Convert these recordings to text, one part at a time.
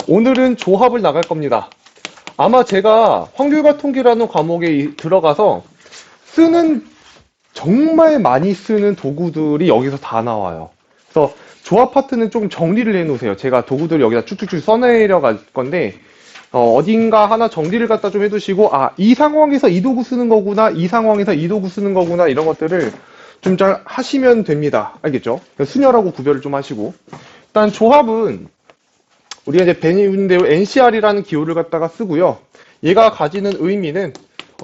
오늘은 조합을 나갈 겁니다. 아마 제가 확률과 통계라는 과목에 들어가서 쓰는 정말 많이 쓰는 도구들이 여기서 다 나와요. 그래서 조합 파트는 좀 정리를 해놓으세요. 제가 도구들을 여기다 쭉쭉쭉 써내려 갈 건데 어딘가 하나 정리를 갖다 좀 해두시고 이 상황에서 이 도구 쓰는 거구나, 이 상황에서 이 도구 쓰는 거구나 이런 것들을 좀 잘 하시면 됩니다. 알겠죠? 순열하고 구별을 좀 하시고 일단 조합은 우리가 이제 배운 대로 NCR이라는 기호를 갖다가 쓰고요. 얘가 가지는 의미는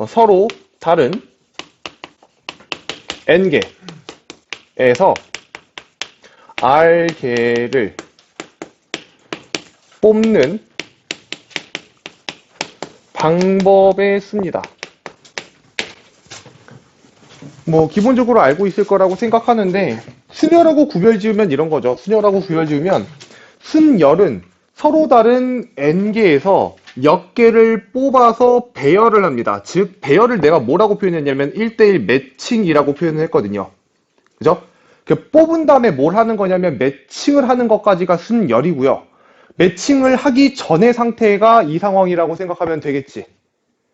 서로 다른 N개에서 R개를 뽑는 방법의 수입니다. 뭐 기본적으로 알고 있을 거라고 생각하는데 순열하고 구별 지으면 이런 거죠. 순열하고 구별 지으면 순열은 서로 다른 N개에서 역 개를 뽑아서 배열을 합니다. 즉 배열을 내가 뭐라고 표현했냐면 1대1 매칭이라고 표현을 했거든요. 그죠? 그 뽑은 다음에 뭘 하는 거냐면 매칭을 하는 것까지가 순열이고요. 매칭을 하기 전의 상태가 이 상황이라고 생각하면 되겠지.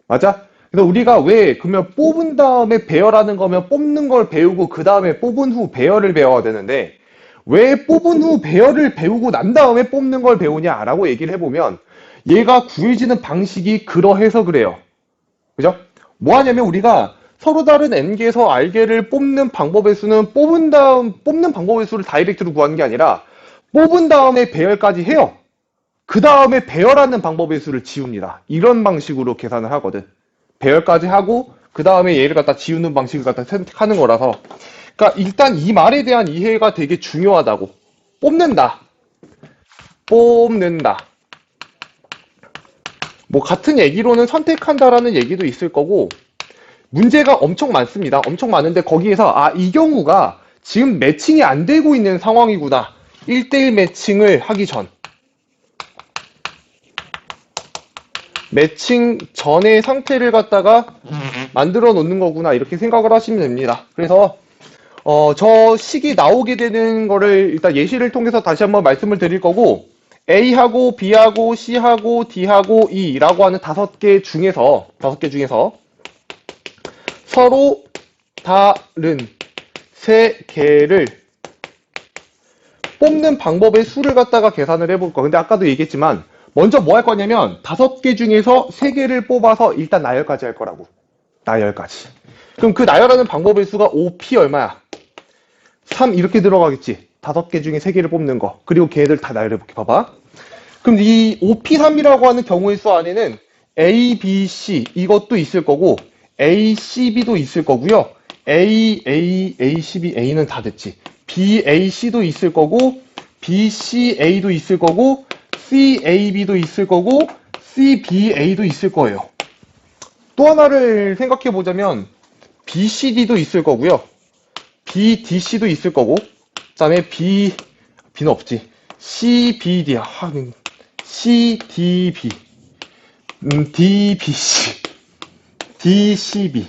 맞아? 그래서 우리가 왜 그러면 뽑은 다음에 배열하는 거면 뽑는 걸 배우고 그 다음에 뽑은 후 배열을 배워야 되는데 왜 뽑은 후 배열을 배우고 난 다음에 뽑는 걸 배우냐라고 얘기를 해보면 얘가 구해지는 방식이 그러해서 그래요. 그죠? 뭐 하냐면 우리가 서로 다른 N개에서 R개를 뽑는 방법의 수는 뽑는 방법의 수를 다이렉트로 구하는 게 아니라 뽑은 다음에 배열까지 해요. 그 다음에 배열하는 방법의 수를 지웁니다. 이런 방식으로 계산을 하거든. 배열까지 하고 그 다음에 얘를 갖다 지우는 방식을 갖다 선택하는 거라서 그러니까 일단 이 말에 대한 이해가 되게 중요하다고. 뽑는다. 뭐 같은 얘기로는 선택한다라는 얘기도 있을 거고 문제가 엄청 많습니다. 엄청 많은데 거기에서 이 경우가 지금 매칭이 안 되고 있는 상황이구나. 1대1 매칭을 하기 전. 매칭 전의 상태를 갖다가 만들어 놓는 거구나. 이렇게 생각을 하시면 됩니다. 그래서 저 식이 나오게 되는 거를 일단 예시를 통해서 다시 한번 말씀을 드릴 거고 A하고 B하고 C하고 D하고 E라고 하는 5개 중에서 서로 다른 3개를 뽑는 방법의 수를 갖다가 계산을 해볼 거. 근데 아까도 얘기했지만 먼저 뭐 할 거냐면 5개 중에서 3개를 뽑아서 일단 나열까지 할 거라고. 나열까지. 그럼 그 나열하는 방법의 수가 5P 얼마야? 3 이렇게 들어가겠지. 5개 중에 3개를 뽑는 거. 그리고 걔들 다 나열해볼게. 봐봐. 그럼 이 5P3이라고 하는 경우의 수 안에는 A, B, C 이것도 있을 거고 A, C, B도 있을 거고요. A, C, B, A는 다 됐지. B, A, C도 있을 거고 B, C, A도 있을 거고 C, A, B도 있을 거고 C, B, A도 있을 거예요. 또 하나를 생각해 보자면 B, C, D도 있을 거고요. B, D, C도 있을 거고 그 다음에 B는 없지. C, B, D C, D, B D, B, C D, C, B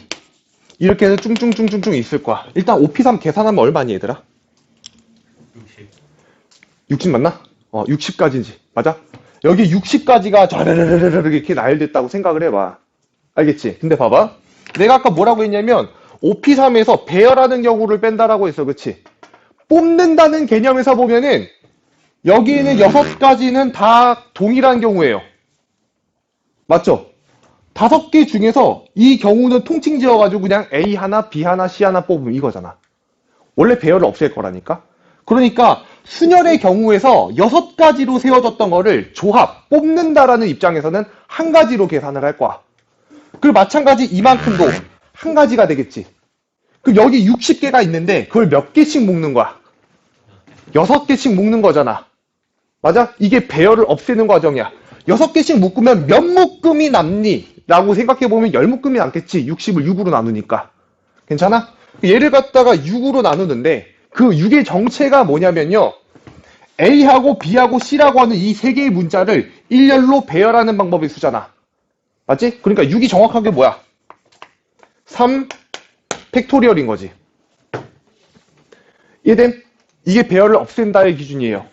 이렇게 해서 쭝쭝쭝쭝쭝 있을 거야. 일단 5P3 계산하면 얼마니 얘들아? 60 맞나? 60까지인지 맞아? 여기 60까지가 좌르르르르 이렇게 나열됐다고 생각을 해봐. 알겠지? 근데 봐봐. 내가 아까 뭐라고 했냐면 5P3에서 배열하는 경우를 뺀다라고 했어. 그치? 뽑는다는 개념에서 보면은 여기 있는 6가지는 다 동일한 경우예요. 맞죠? 5개 중에서 이 경우는 통칭 지어가지고 그냥 A 하나, B 하나, C 하나 뽑으면 이거잖아. 원래 배열을 없앨 거라니까? 그러니까 순열의 경우에서 6가지로 세워졌던 거를 조합, 뽑는다라는 입장에서는 한 가지로 계산을 할 거야. 그리고 마찬가지 이만큼도 한 가지가 되겠지. 그럼 여기 60개가 있는데 그걸 몇 개씩 묶는 거야? 6개씩 묶는 거잖아. 맞아? 이게 배열을 없애는 과정이야. 6개씩 묶으면 몇 묶음이 남니? 라고 생각해보면 10묶음이 남겠지. 60을 6으로 나누니까. 괜찮아? 얘를 갖다가 6으로 나누는데 그 6의 정체가 뭐냐면요. A하고 B하고 C라고 하는 이 3개의 문자를 일렬로 배열하는 방법의 수잖아. 맞지? 그러니까 6이 정확하게 뭐야? 3 팩토리얼인 거지. 이해됨? 이게 배열을 없앤다의 기준이에요.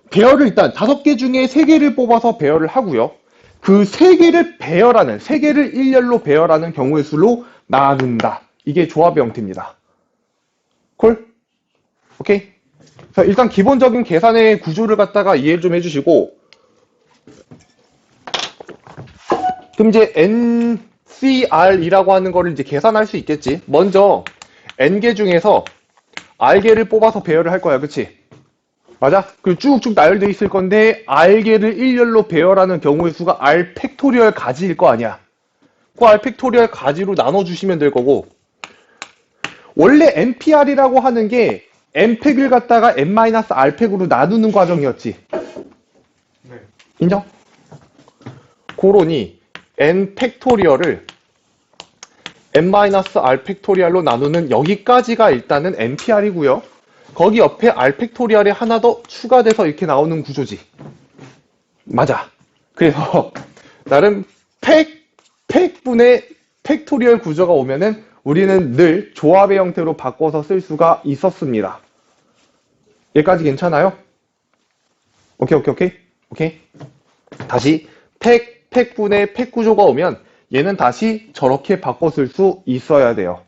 배열을 일단 5개 중에 3개를 뽑아서 배열을 하고요. 그 3개를 배열하는, 3개를 일렬로 배열하는 경우의 수로 나눈다. 이게 조합의 형태입니다. 콜? 오케이? 자, 일단 기본적인 계산의 구조를 갖다가 이해를 좀 해주시고, 그럼 이제 NCR이라고 하는 거를 이제 계산할 수 있겠지. 먼저 N개 중에서 R개를 뽑아서 배열을 할 거야. 그치? 맞아? 그리고 쭉쭉 나열되어 있을 건데 R개를 일렬로 배열하는 경우의 수가 R 팩토리얼 가지일 거 아니야. 그 R 팩토리얼 가지로 나눠주시면 될 거고, 원래 NPR이라고 하는 게 N팩을 갖다가 N-R팩으로 나누는 과정이었지. 네. 인정? 고로니 N 팩토리얼을 N-R 팩토리얼로 나누는 여기까지가 일단은 NPR이고요. 거기 옆에 R 팩토리얼이 하나 더 추가돼서 이렇게 나오는 구조지. 맞아. 그래서 나름 팩분의 팩토리얼 구조가 오면은 우리는 늘 조합의 형태로 바꿔서 쓸 수가 있었습니다. 여기까지 괜찮아요? 오케이. 다시 팩분의 팩 구조가 오면 얘는 다시 저렇게 바꿔 쓸 수 있어야 돼요.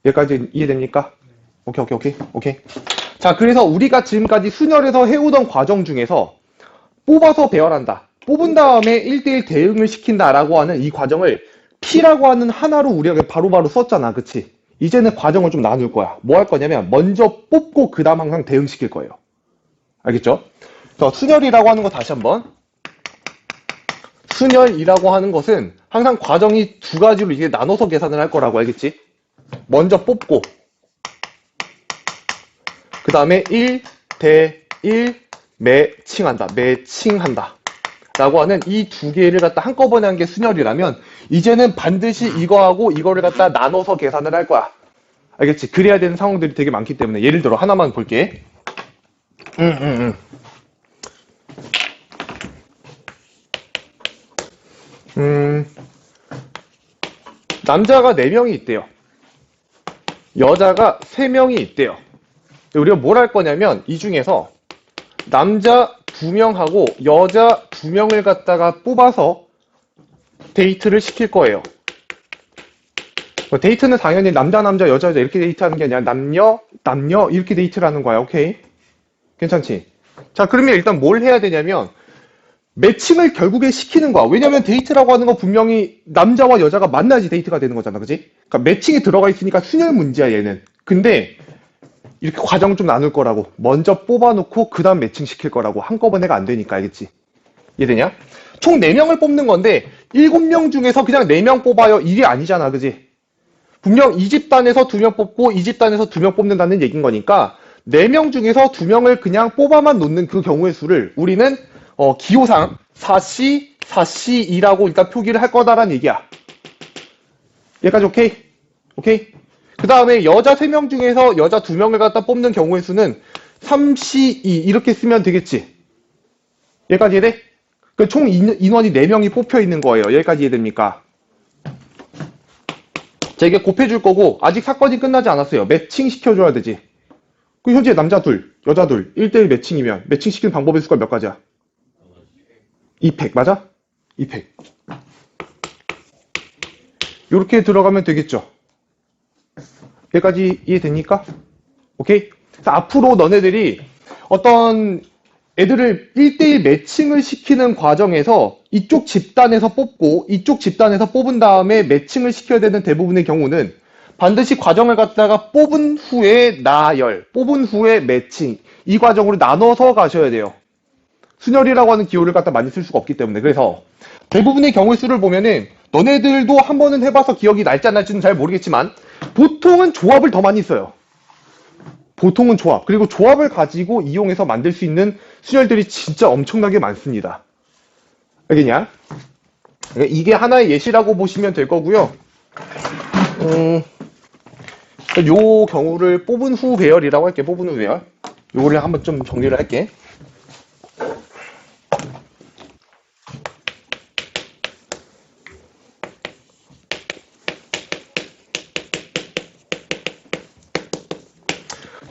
여기까지 이해됩니까? 오케이. 자, 그래서 우리가 지금까지 순열에서 해오던 과정 중에서 뽑아서 배열한다. 뽑은 다음에 1대1 대응을 시킨다라고 하는 이 과정을 P라고 하는 하나로 우리가 바로바로 썼잖아. 그치? 이제는 과정을 좀 나눌 거야. 뭐 할 거냐면 먼저 뽑고 그 다음 항상 대응시킬 거예요. 알겠죠? 자, 순열이라고 하는 거 다시 한번. 순열이라고 하는 것은 항상 과정이 2가지로 이게 나눠서 계산을 할 거라고 알겠지? 먼저 뽑고 그 다음에 1대1 매칭한다 라고 하는 이 2개를 갖다 한꺼번에 한 게 순열이라면 이제는 반드시 이거하고 이거를 갖다 나눠서 계산을 할 거야. 알겠지? 그래야 되는 상황들이 되게 많기 때문에 예를 들어 하나만 볼게. 남자가 4명이 있대요. 여자가 3명이 있대요. 우리가 뭘 할 거냐면 이 중에서 남자 2명하고 여자 2명을 갖다가 뽑아서 데이트를 시킬 거예요. 데이트는 당연히 남자 여자 이렇게 데이트하는 게 아니라 남녀 이렇게 데이트를 하는 거야. 오케이? 괜찮지? 자, 그러면 일단 뭘 해야 되냐면 매칭을 결국에 시키는 거야. 왜냐면 데이트라고 하는 거 분명히 남자와 여자가 만나야지 데이트가 되는 거잖아. 그지? 그러니까 매칭이 들어가 있으니까 순열 문제야, 얘는. 근데 이렇게 과정 좀 나눌 거라고. 먼저 뽑아놓고 그 다음 매칭 시킬 거라고. 한꺼번에가 안 되니까. 알겠지? 이해되냐? 총 4명을 뽑는 건데 7명 중에서 그냥 4명 뽑아요. 일이 아니잖아. 그지? 분명 이 집단에서 2명 뽑고 이 집단에서 2명 뽑는다는 얘기인 거니까 4명 중에서 2명을 그냥 뽑아만 놓는 그 경우의 수를 우리는 기호상 4C, 4C2라고 일단 표기를 할 거다라는 얘기야. 여기까지 오케이? 오케이? 그 다음에 여자 3명 중에서 여자 2명을 갖다 뽑는 경우의 수는 3C2 이렇게 쓰면 되겠지. 여기까지 이해돼? 그 총 인원이 4명이 뽑혀 있는 거예요. 여기까지 이해됩니까? 자, 이게 곱해줄 거고 아직 사건이 끝나지 않았어요. 매칭 시켜줘야 되지. 그 현재 남자 둘, 여자 둘, 1대1 매칭이면 매칭시키는 방법의 수가 몇 가지야? 2팩 맞아? 2팩. 이렇게 들어가면 되겠죠. 여기까지 이해됩니까? 오케이? 자, 앞으로 너네들이 어떤 애들을 1대1 매칭을 시키는 과정에서 이쪽 집단에서 뽑고 이쪽 집단에서 뽑은 다음에 매칭을 시켜야 되는 대부분의 경우는 반드시 과정을 갖다가 뽑은 후에 나열, 뽑은 후에 매칭 이 과정으로 나눠서 가셔야 돼요. 순열이라고 하는 기호를 갖다 많이 쓸 수가 없기 때문에. 그래서 대부분의 경우의 수를 보면은 너네들도 한 번은 해봐서 기억이 날지 안 날지는 잘 모르겠지만 보통은 조합을 더 많이 써요. 보통은 조합. 그리고 조합을 가지고 이용해서 만들 수 있는 순열들이 진짜 엄청나게 많습니다. 알겠냐? 그러니까 이게 하나의 예시라고 보시면 될 거고요. 요 경우를 뽑은 후 배열이라고 할게. 뽑은 후 배열. 요거를 한번 좀 정리를 할게.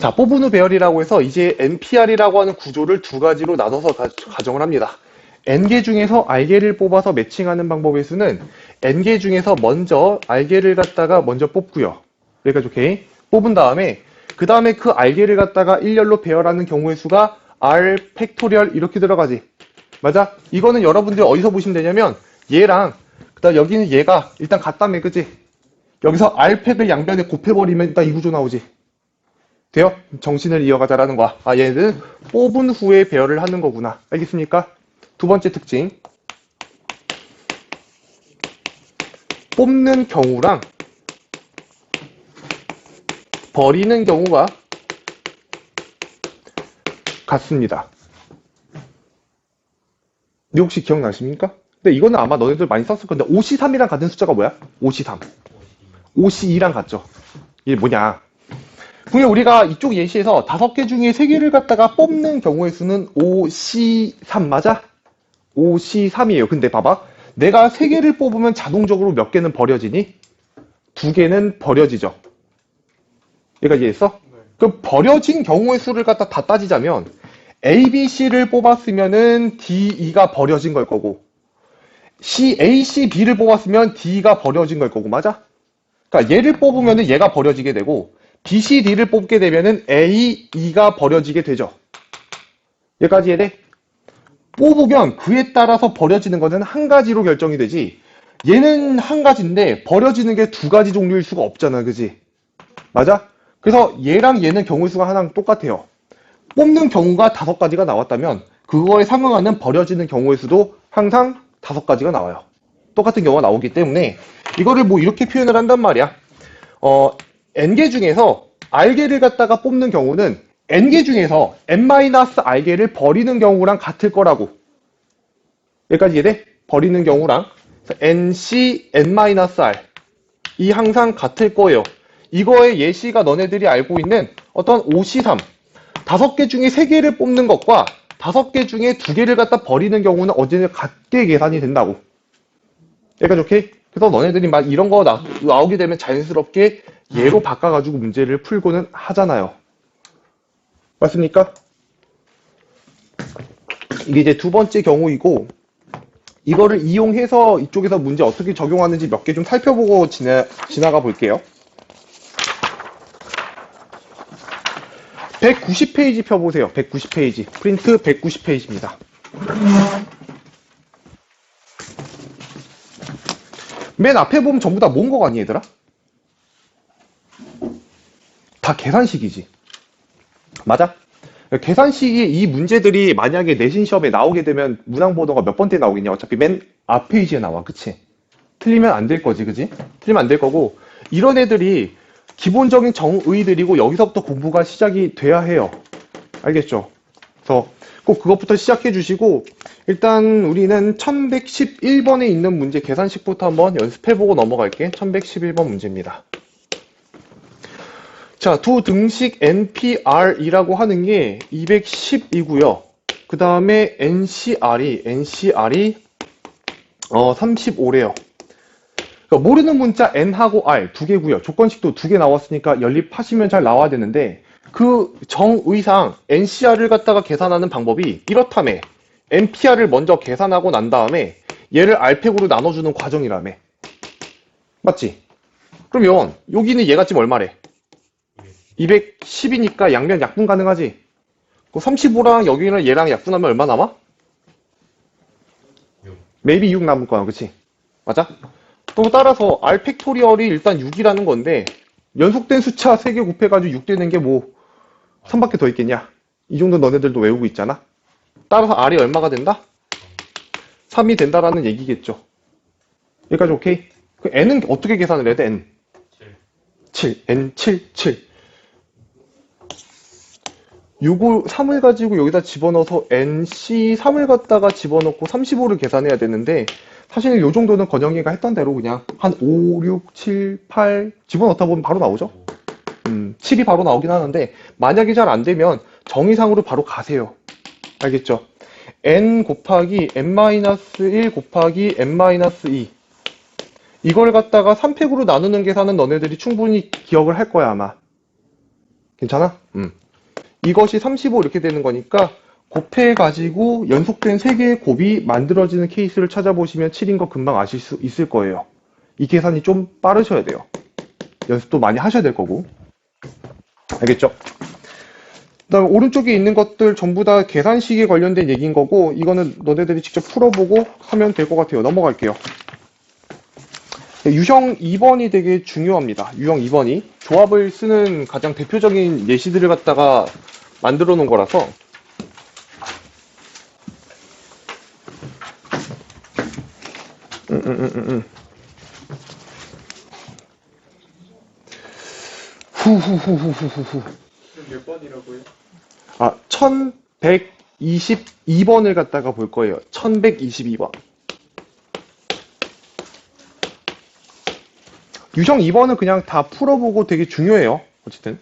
자, 뽑은 후 배열이라고 해서 이제 NPR이라고 하는 구조를 두 가지로 나눠서 가정을 합니다. N개 중에서 R개를 뽑아서 매칭하는 방법의 수는 N개 중에서 먼저 R개를 갖다가 먼저 뽑고요. 여기까지 오케이. 뽑은 다음에 그 다음에 그 R개를 갖다가 일렬로 배열하는 경우의 수가 R 팩토리얼 이렇게 들어가지. 맞아? 이거는 여러분들 어디서 보시면 되냐면 얘랑 그다음 여기는 얘가 일단 같다며, 그치? 여기서 R팩을 양변에 곱해버리면 일단 이 구조 나오지. 돼요? 정신을 이어가자라는 거야. 아, 얘는 뽑은 후에 배열을 하는 거구나. 알겠습니까? 두 번째 특징. 뽑는 경우랑 버리는 경우가 같습니다. 근데 혹시 기억나십니까? 근데 이거는 아마 너네들 많이 썼을 건데 5C3이랑 같은 숫자가 뭐야? 5C3. 5C2랑 같죠? 이게 뭐냐? 분명 우리가 이쪽 예시에서 5개 중에 3개를 갖다가 뽑는 경우의 수는 5C3 맞아? 5C3이에요. 근데 봐봐. 내가 3개를 뽑으면 자동적으로 몇 개는 버려지니? 2개는 버려지죠. 얘가 이해했어? 네. 그럼 버려진 경우의 수를 갖다 다 따지자면 A, B, C를 뽑았으면은 D, E가 버려진 걸 거고 A, C, B를 뽑았으면 D가 버려진 걸 거고 맞아? 그러니까 얘를 뽑으면은 얘가 버려지게 되고 B, C, D를 뽑게 되면은 A, E가 버려지게 되죠. 여기까지 이해돼? 뽑으면 그에 따라서 버려지는 것은 한 가지로 결정이 되지 얘는 한 가지인데 버려지는 게 두 가지 종류일 수가 없잖아, 그지? 맞아? 그래서 얘랑 얘는 경우의 수가 하나랑 똑같아요. 뽑는 경우가 5가지가 나왔다면 그거에 상응하는 버려지는 경우의 수도 항상 5가지가 나와요. 똑같은 경우가 나오기 때문에 이거를 뭐 이렇게 표현을 한단 말이야. N개 중에서 R개를 갖다가 뽑는 경우는 N개 중에서 N-R개를 버리는 경우랑 같을 거라고. 여기까지 이해돼? 버리는 경우랑 NC, N-R 이 항상 같을 거예요. 이거의 예시가 너네들이 알고 있는 어떤 5C3 5개 중에 3개를 뽑는 것과 5개 중에 2개를 갖다 버리는 경우는 어제는 같게 계산이 된다고. 여기까지 오케이? 그래서 너네들이 막 이런 거 나오게 되면 자연스럽게 얘로 바꿔가지고 문제를 풀고는 하잖아요. 맞습니까? 이게 이제 두 번째 경우이고 이거를 이용해서 이쪽에서 문제 어떻게 적용하는지 몇 개 좀 살펴보고 지나가 볼게요. 190페이지 펴보세요. 190페이지. 프린트 190페이지입니다. 맨 앞에 보면 전부 다 뭔 거 같니, 얘들아? 다 계산식이지. 맞아? 계산식이 이 문제들이 만약에 내신 시험에 나오게 되면 문항번호가 몇 번째 나오겠냐? 어차피 맨 앞 페이지에 나와. 그치? 틀리면 안 될 거지. 그치? 틀리면 안 될 거고 이런 애들이 기본적인 정의들이고 여기서부터 공부가 시작이 돼야 해요. 알겠죠? 그래서 꼭 그것부터 시작해 주시고 일단 우리는 1111번에 있는 문제 계산식부터 한번 연습해보고 넘어갈게. 1111번 문제입니다. 자, 두 등식 NPR이라고 하는 게 210이고요. 그 다음에 NCR이 35래요. 그러니까 모르는 문자 N하고 R 두 개고요. 조건식도 두 개 나왔으니까 연립하시면 잘 나와야 되는데 그 정의상 NCR을 갖다가 계산하는 방법이 이렇다며. NPR을 먼저 계산하고 난 다음에 얘를 R팩으로 나눠주는 과정이라며. 맞지? 그러면 여기는 얘가 지금 얼마래? 210이니까 양변 약분 가능하지? 35랑 여기는 얘랑 약분하면 얼마 남아? 6. maybe 6 남을 거야, 그치? 맞아? 또 따라서 R 팩토리얼이 일단 6이라는 건데 연속된 숫자 3개 곱해가지고 6 되는 게 뭐 3밖에 더 있겠냐? 이 정도 너네들도 외우고 있잖아? 따라서 R이 얼마가 된다? 3이 된다라는 얘기겠죠. 여기까지 오케이? 그 N은 어떻게 계산을 해야 돼? N 7 N 7 6을 3을 가지고 여기다 집어넣어서 NC3을 갖다가 집어넣고 35를 계산해야 되는데 사실 이 정도는 건영이가 했던 대로 그냥 한 5, 6, 7, 8 집어넣다 보면 바로 나오죠. 7이 바로 나오긴 하는데 만약에 잘 안 되면 정의상으로 바로 가세요. 알겠죠? n 곱하기 n-1 곱하기 n-2 이걸 갖다가 3팩으로 나누는 계산은 너네들이 충분히 기억을 할 거야 아마. 괜찮아? 이것이 35 이렇게 되는 거니까 곱해가지고 연속된 3개의 곱이 만들어지는 케이스를 찾아보시면 7인 거 금방 아실 수 있을 거예요. 이 계산이 좀 빠르셔야 돼요. 연습도 많이 하셔야 될 거고. 알겠죠? 그다음 오른쪽에 있는 것들 전부 다 계산식에 관련된 얘기인 거고, 이거는 너네들이 직접 풀어보고 하면 될 것 같아요. 넘어갈게요. 유형 2번이 되게 중요합니다. 유형 2번이 조합을 쓰는 가장 대표적인 예시들을 갖다가 만들어 놓은 거라서 후후후후후후. 몇 번이라고요? 아, 1122번을 갖다가 볼 거예요. 1122번. 유형 2번은 그냥 다 풀어보고 되게 중요해요. 어쨌든.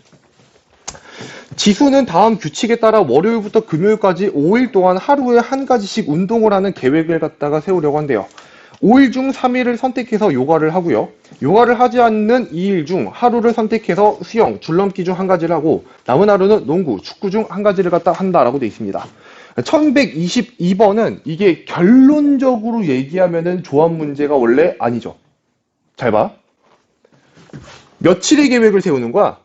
지수는 다음 규칙에 따라 월요일부터 금요일까지 5일 동안 하루에 한 가지씩 운동을 하는 계획을 갖다가 세우려고 한대요. 5일 중 3일을 선택해서 요가를 하고요. 요가를 하지 않는 2일 중 하루를 선택해서 수영, 줄넘기 중 한 가지를 하고 남은 하루는 농구, 축구 중 한 가지를 갖다 한다라고 되어 있습니다. 1122번은 이게 결론적으로 얘기하면은 조합 문제가 원래 아니죠. 잘 봐. 며칠의 계획을 세우는 거야?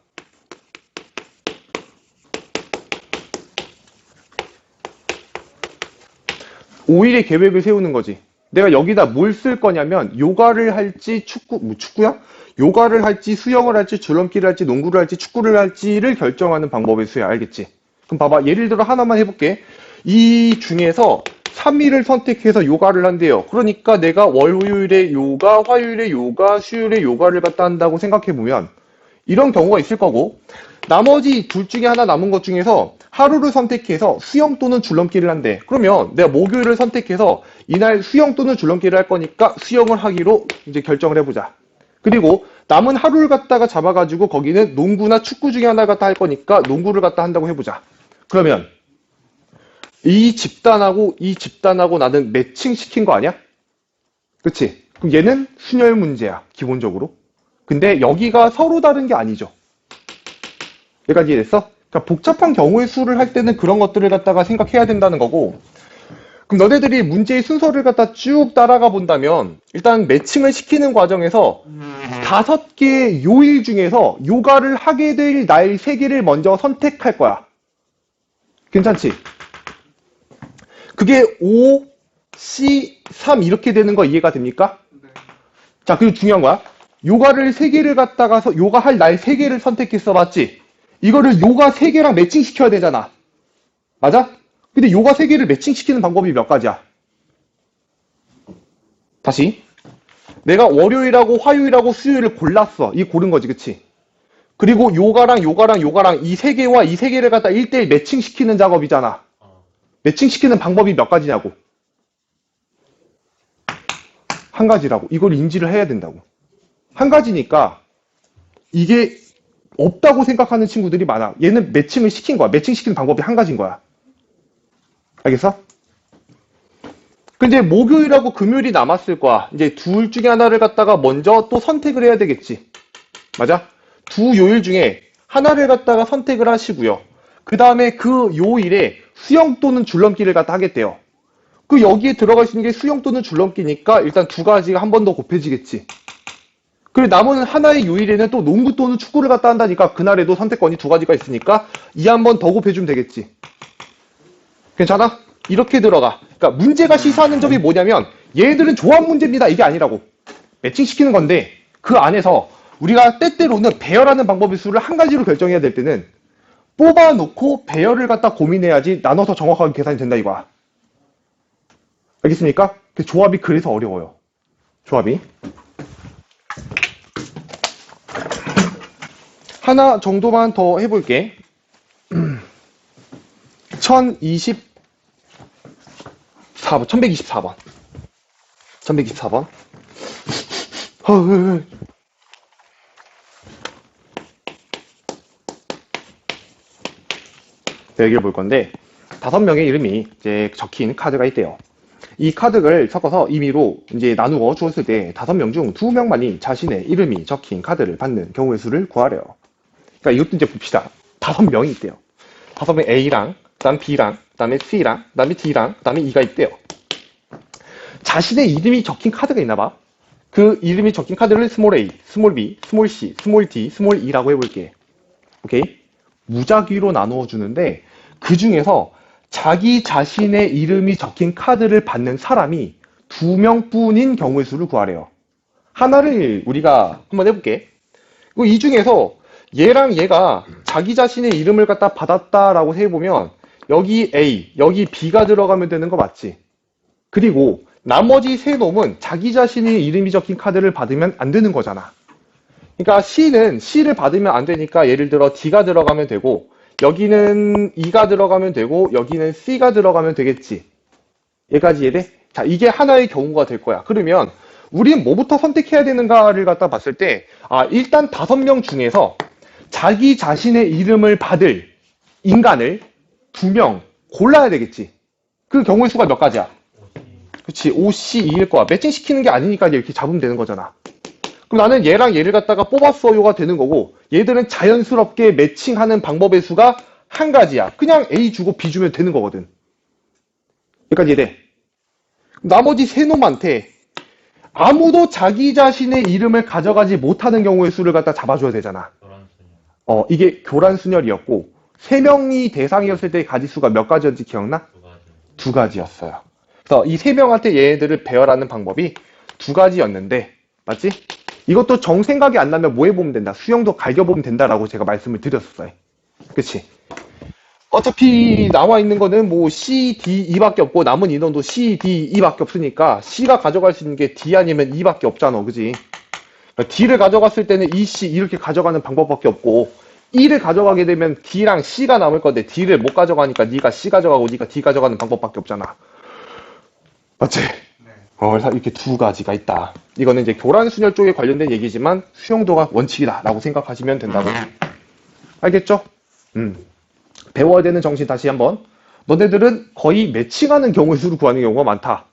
(5일의) 계획을 세우는 거지. 내가 여기다 뭘 쓸 거냐면 요가를 할지 축구야? 요가를 할지 수영을 할지 줄넘기를 할지 농구를 할지 축구를 할지를 결정하는 방법의 수야. 알겠지? 그럼 봐봐. 예를 들어 하나만 해볼게. 이 중에서 3일을 선택해서 요가를 한대요. 그러니까 내가 월요일에 요가, 화요일에 요가, 수요일에 요가를 갖다 한다고 생각해보면 이런 경우가 있을 거고, 나머지 둘 중에 하나 남은 것 중에서 하루를 선택해서 수영 또는 줄넘기를 한대. 그러면 내가 목요일을 선택해서 이날 수영 또는 줄넘기를 할 거니까 수영을 하기로 이제 결정을 해보자. 그리고 남은 하루를 갖다가 잡아가지고 거기는 농구나 축구 중에 하나 갖다 할 거니까 농구를 갖다 한다고 해보자. 그러면 이 집단하고 이 집단하고 나는 매칭시킨 거 아니야? 그치? 그럼 얘는 순열 문제야, 기본적으로. 근데 여기가 서로 다른 게 아니죠. 여기까지 이해됐어? 그러니까 복잡한 경우의 수를 할 때는 그런 것들을 갖다가 생각해야 된다는 거고, 그럼 너네들이 문제의 순서를 갖다 쭉 따라가 본다면 일단 매칭을 시키는 과정에서 5개의 요일 중에서 요가를 하게 될 날 3개를 먼저 선택할 거야. 괜찮지? 그게 5, C, 3 이렇게 되는 거 이해가 됩니까? 네. 자, 그리고 중요한 거야. 요가를 3개를 갖다가서 요가 할 날 3개를 선택했어. 맞지? 이거를 요가 3개랑 매칭시켜야 되잖아. 맞아? 근데 요가 3개를 매칭시키는 방법이 몇 가지야? 다시. 내가 월요일하고 화요일하고 수요일을 골랐어. 이 고른 거지, 그치? 그리고 요가랑 요가랑 요가랑 이 3개와 이 3개를 갖다 1대1 매칭시키는 작업이잖아. 매칭시키는 방법이 몇 가지냐고. 한 가지라고. 이걸 인지를 해야 된다고. 한 가지니까 이게 없다고 생각하는 친구들이 많아. 얘는 매칭을 시킨 거야. 매칭시키는 방법이 한 가지인 거야. 알겠어? 근데 목요일하고 금요일이 남았을 거야. 이제 둘 중에 하나를 갖다가 먼저 또 선택을 해야 되겠지. 맞아? 두 요일 중에 하나를 갖다가 선택을 하시고요. 그 다음에 그 요일에 수영 또는 줄넘기를 갖다 하겠대요. 그 여기에 들어갈 수 있는 게 수영 또는 줄넘기니까 일단 두 가지가 한 번 더 곱해지겠지. 그리고 남은 하나의 요일에는 또 농구 또는 축구를 갖다 한다니까 그날에도 선택권이 두 가지가 있으니까 이 한 번 더 곱해주면 되겠지. 괜찮아? 이렇게 들어가. 그러니까 문제가 시사하는 점이 뭐냐면 얘네들은 조합 문제입니다. 이게 아니라고. 매칭시키는 건데 그 안에서 우리가 때때로는 배열하는 방법의 수를 한 가지로 결정해야 될 때는 뽑아놓고 배열을 갖다 고민해야지 나눠서 정확하게 계산이 된다 이거야. 알겠습니까? 조합이 그래서 어려워요. 조합이. 하나 정도만 더 해볼게. 1124번. 1124번. 여기를 볼 건데 5명의 이름이 이제 적힌 카드가 있대요. 이 카드를 섞어서 임의로 이제 나누어 주었을 때 5명 중 2명만이 자신의 이름이 적힌 카드를 받는 경우의 수를 구하래요. 그러니까 이것도 이제 봅시다. 5명이 있대요. 5명 A랑, 그다음 B랑, 그다음에 C랑, 그다음에 D랑, 그다음에 E가 있대요. 자신의 이름이 적힌 카드가 있나 봐. 그 이름이 적힌 카드를 스몰 a, 스몰 b, 스몰 c, 스몰 d, 스몰 e라고 해볼게. 오케이? 무작위로 나누어 주는데 그 중에서 자기 자신의 이름이 적힌 카드를 받는 사람이 2명뿐인 경우의 수를 구하래요. 하나를 우리가 한번 해볼게. 이 중에서 얘랑 얘가 자기 자신의 이름을 갖다 받았다라고 해보면 여기 A, 여기 B가 들어가면 되는 거 맞지? 그리고 나머지 세 놈은 자기 자신의 이름이 적힌 카드를 받으면 안 되는 거잖아. 그러니까 C는 C를 받으면 안 되니까 예를 들어 D가 들어가면 되고 여기는 E가 들어가면 되고 여기는 C가 들어가면 되겠지. 얘까지 이해돼? 자, 이게 하나의 경우가 될 거야. 그러면 우린 뭐부터 선택해야 되는가를 갖다 봤을 때 일단 5명 중에서 자기 자신의 이름을 받을 인간을 2명 골라야 되겠지. 그 경우의 수가 몇 가지야? 그치, O, C, E일 거야. 매칭시키는 게 아니니까 이렇게 잡으면 되는 거잖아. 그럼 나는 얘랑 얘를 갖다가 뽑았어요가 되는 거고 얘들은 자연스럽게 매칭하는 방법의 수가 한 가지야. 그냥 A 주고 B 주면 되는 거거든. 여기까지 이해돼? 나머지 세 놈한테 아무도 자기 자신의 이름을 가져가지 못하는 경우의 수를 갖다 잡아줘야 되잖아. 이게 교란순열이었고 3명이 대상이었을 때 가지수가 몇 가지였는지 기억나? 2가지였어요. 그래서 이 3명한테 얘네들을 배열하는 방법이 2가지였는데 맞지? 이것도 정 생각이 안 나면 뭐 해보면 된다. 수영도 갈겨보면 된다라고 제가 말씀을 드렸었어요. 그치? 어차피 나와 있는 거는 뭐 C, D, E밖에 없고 남은 인원도 C, D, E밖에 없으니까 C가 가져갈 수 있는 게 D 아니면 E밖에 없잖아. 그지? D를 가져갔을 때는 E, C 이렇게 가져가는 방법밖에 없고 E를 가져가게 되면 D랑 C가 남을 건데 D를 못 가져가니까 네가 C 가져가고 네가 D 가져가는 방법밖에 없잖아. 맞지? 그래서 이렇게 2가지가 있다. 이거는 이제 교란순열 쪽에 관련된 얘기지만 수용도가 원칙이다 라고 생각하시면 된다고. 알겠죠? 배워야 되는 정신 다시 한번. 너네들은 거의 매칭하는 경우의 수를 구하는 경우가 많다.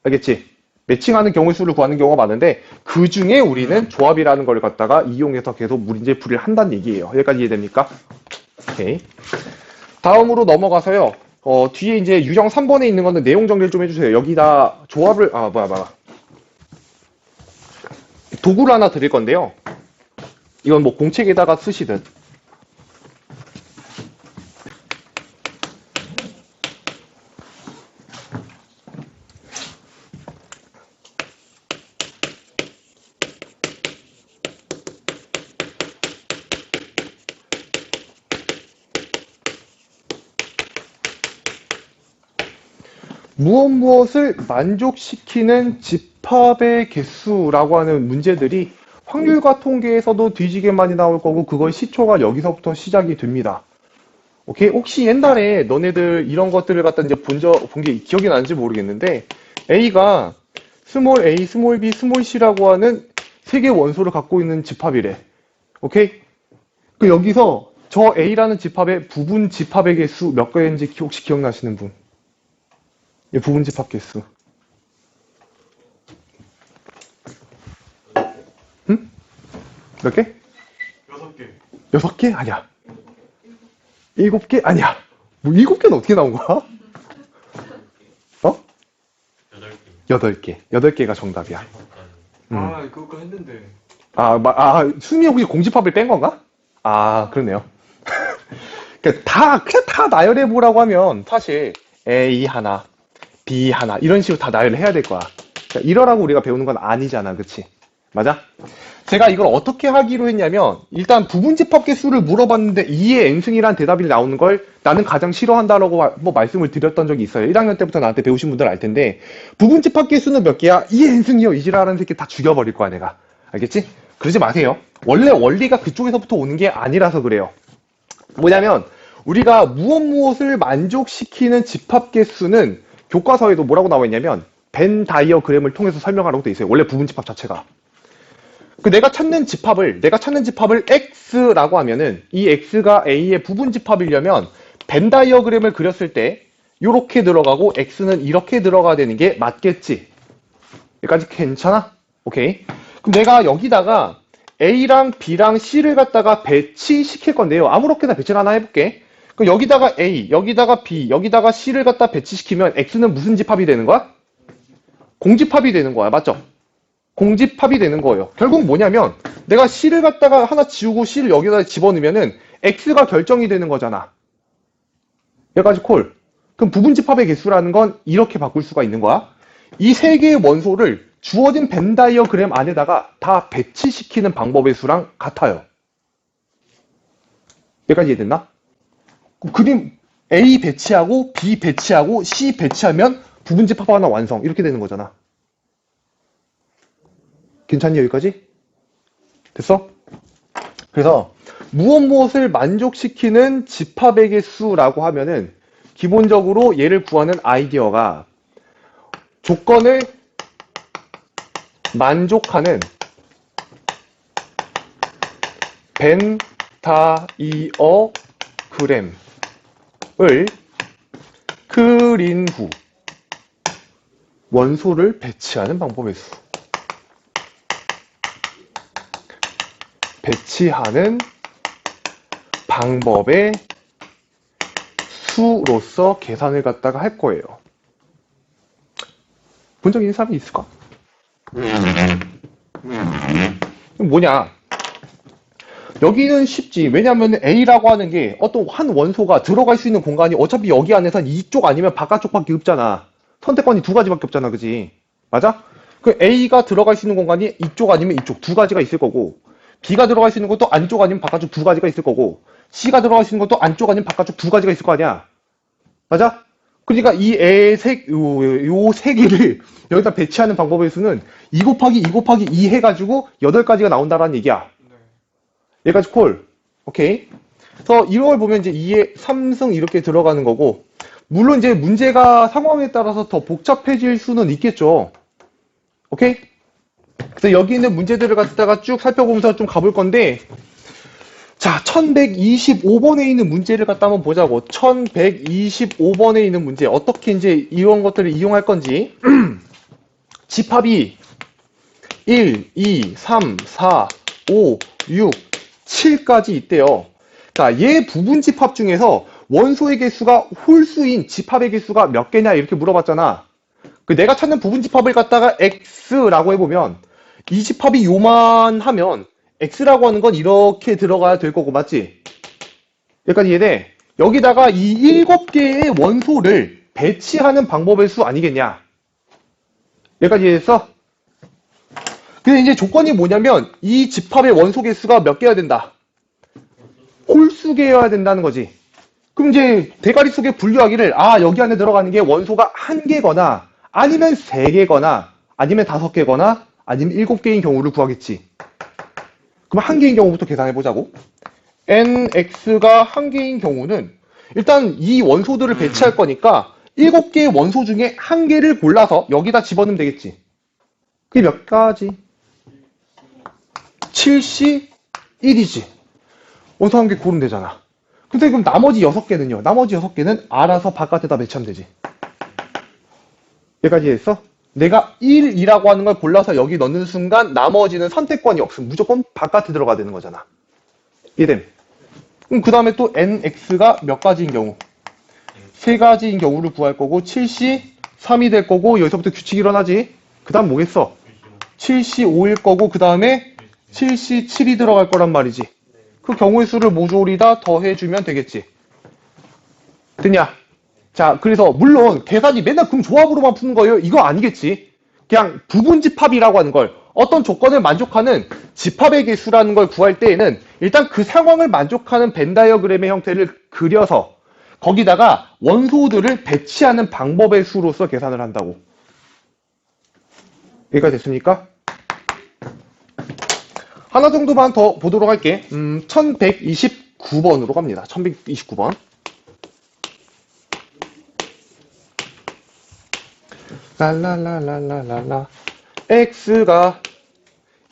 알겠지? 매칭하는 경우의 수를 구하는 경우가 많은데 그 중에 우리는 조합이라는 걸 갖다가 이용해서 계속 문제 풀이를 한다는 얘기예요. 여기까지 이해됩니까? 오케이. 다음으로 넘어가서요. 뒤에 이제 유형 3번에 있는 거는 내용 정리를 좀 해주세요. 여기다 조합을, 도구를 하나 드릴 건데요. 이건 뭐 공책에다가 쓰시든. 무엇을 만족시키는 집합의 개수라고 하는 문제들이 확률과 통계에서도 뒤지게 많이 나올 거고 그걸 시초가 여기서부터 시작이 됩니다. 오케이? 혹시 옛날에 너네들 이런 것들을 갖다 이제 본 게 기억이 나는지 모르겠는데 A가 스몰 a, 스몰 b, 스몰 c라고 하는 3개의 원소를 갖고 있는 집합이래. 오케이? 그 여기서 저 A라는 집합의 부분 집합의 개수 몇 개인지 혹시 기억나시는 분? 이 부분 집합 개수. 응? 몇 개? 6개. 6개? 아니야. 7개? 아니야. 뭐 7개는 어떻게 나온 거야? 8개. 8개가 정답이야. 그거 했는데. 수미 혹시 공집합을 뺀 건가? 그러네요. 그냥 다 나열해보라고 하면 사실 A 하나, B 하나 이런 식으로 다 나열을 해야 될 거야. 그러니까 이러라고 우리가 배우는 건 아니잖아. 그치? 맞아? 제가 이걸 어떻게 하기로 했냐면 일단 부분집합 개수를 물어봤는데 2의 n승이란 대답이 나오는 걸 나는 가장 싫어한다라고 뭐 말씀을 드렸던 적이 있어요. 1학년 때부터 나한테 배우신 분들 알 텐데 부분집합 개수는 몇 개야? 2의 n승이요. 이지라는 새끼 다 죽여버릴 거야 내가. 알겠지? 그러지 마세요. 원래 원리가 그쪽에서부터 오는 게 아니라서 그래요. 뭐냐면 우리가 무엇을 만족시키는 집합 개수는 교과서에도 뭐라고 나와 있냐면 벤 다이어그램을 통해서 설명하라고 돼 있어요. 원래 부분집합 자체가. 내가 찾는 집합을 X라고 하면은 이 X가 A의 부분집합이려면 벤 다이어그램을 그렸을 때 이렇게 들어가고 X는 이렇게 들어가야 되는 게 맞겠지? 여기까지 괜찮아? 오케이. 그럼 내가 여기다가 A랑 B랑 C를 갖다가 배치시킬 건데요. 아무렇게나 배치를 하나 해볼게. 그럼 여기다가 A, 여기다가 B, 여기다가 C를 갖다 배치시키면 X는 무슨 집합이 되는 거야? 공집합이 되는 거야. 맞죠? 공집합이 되는 거예요. 결국 뭐냐면 내가 C를 갖다가 하나 지우고 C를 여기다 집어넣으면은 X가 결정이 되는 거잖아. 여기까지 콜. 그럼 부분집합의 개수라는 건 이렇게 바꿀 수가 있는 거야. 이 세 개의 원소를 주어진 벤 다이어그램 안에다가 다 배치시키는 방법의 수랑 같아요. 여기까지 이해됐나? 그림 A 배치하고 B 배치하고 C 배치하면 부분집합 하나 완성. 이렇게 되는 거잖아. 괜찮니 여기까지? 됐어? 그래서 무엇을 만족시키는 집합의 개수라고 하면은 기본적으로 얘를 구하는 아이디어가 조건을 만족하는 벤 다이어그램을 그린 후 원소를 배치하는 방법의 수. 배치하는 방법의 수로서 계산을 갖다가 할 거예요. 본 적 있는 사람이 있을까? 뭐냐? 여기는 쉽지. 왜냐하면 A라고 하는 게 어떤 한 원소가 들어갈 수 있는 공간이 어차피 여기 안에선 이쪽 아니면 바깥쪽밖에 없잖아. 선택권이 두 가지밖에 없잖아. 그지? 맞아? 그 A가 들어갈 수 있는 공간이 이쪽 아니면 이쪽 두 가지가 있을 거고 B가 들어갈 수 있는 것도 안쪽 아니면 바깥쪽 두 가지가 있을 거고 C가 들어갈 수 있는 것도 안쪽 아니면 바깥쪽 두 가지가 있을 거 아니야. 맞아? 그러니까 요 세 개를 여기다 배치하는 방법의 수는 2 곱하기 2 곱하기 2 해가지고 8가지가 나온다라는 얘기야. 네. 얘까지 콜. 오케이. 그래서 이런 걸 보면 이제 2에 3승 이렇게 들어가는 거고 물론 이제 문제가 상황에 따라서 더 복잡해질 수는 있겠죠. 오케이? 그래서 여기 있는 문제들을 갖다가 쭉 살펴보면서 좀 가볼 건데 자, 1125번에 있는 문제를 갖다 한번 보자고. 1125번에 있는 문제. 어떻게 이제 이런 것들을 이용할 건지. 집합이 1, 2, 3, 4, 5, 6, 7까지 있대요. 자, 얘 부분 집합 중에서 원소의 개수가 홀수인 집합의 개수가 몇 개냐 이렇게 물어봤잖아. 그 내가 찾는 부분 집합을 갖다가 X라고 해보면 이 집합이 요만하면 X라고 하는 건 이렇게 들어가야 될 거고 맞지? 여기까지 이해돼? 여기다가 이 7개의 원소를 배치하는 방법의 수 아니겠냐? 여기까지 이해됐어? 근데 이제 조건이 뭐냐면 이 집합의 원소 개수가 몇 개여야 된다? 홀수 개여야 된다는 거지. 그럼 이제 대가리 속에 분류하기를 여기 안에 들어가는 게 원소가 1개거나 아니면 3개거나 아니면 5개거나 아니면 7개인 경우를 구하겠지. 그럼 1개인 경우부터 계산해 보자고. nx가 1개인 경우는 일단 이 원소들을 배치할 거니까 7개의 원소 중에 1개를 골라서 여기다 집어넣으면 되겠지. 그게 몇 가지? 7C 1이지. 원소 1개 고르면 되잖아. 근데 그럼 나머지 6개는요? 나머지 6개는 알아서 바깥에다 배치하면 되지. 여기까지 했어? 내가 1이라고 하는 걸 골라서 여기 넣는 순간 나머지는 선택권이 없으면 무조건 바깥에 들어가야 되는 거잖아. 이해됨? 그럼 그 다음에 또 nx가 몇 가지인 경우? 3가지인 경우를 구할 거고 7c 3이 될 거고 여기서부터 규칙이 일어나지. 그 다음 뭐겠어? 7c 5일 거고 그 다음에 7c 7이 들어갈 거란 말이지. 그 경우의 수를 모조리 다 더해주면 되겠지. 됐냐? 자, 그래서 물론 계산이 맨날 그럼 조합으로만 푸는 거예요? 이거 아니겠지. 그냥 부분집합이라고 하는 걸 어떤 조건을 만족하는 집합의 개수라는 걸 구할 때에는 일단 그 상황을 만족하는 벤 다이어그램의 형태를 그려서 거기다가 원소들을 배치하는 방법의 수로서 계산을 한다고. 여기가 됐습니까? 하나 정도만 더 보도록 할게. 1129번으로 갑니다. 1129번. 랄랄랄랄랄라 x가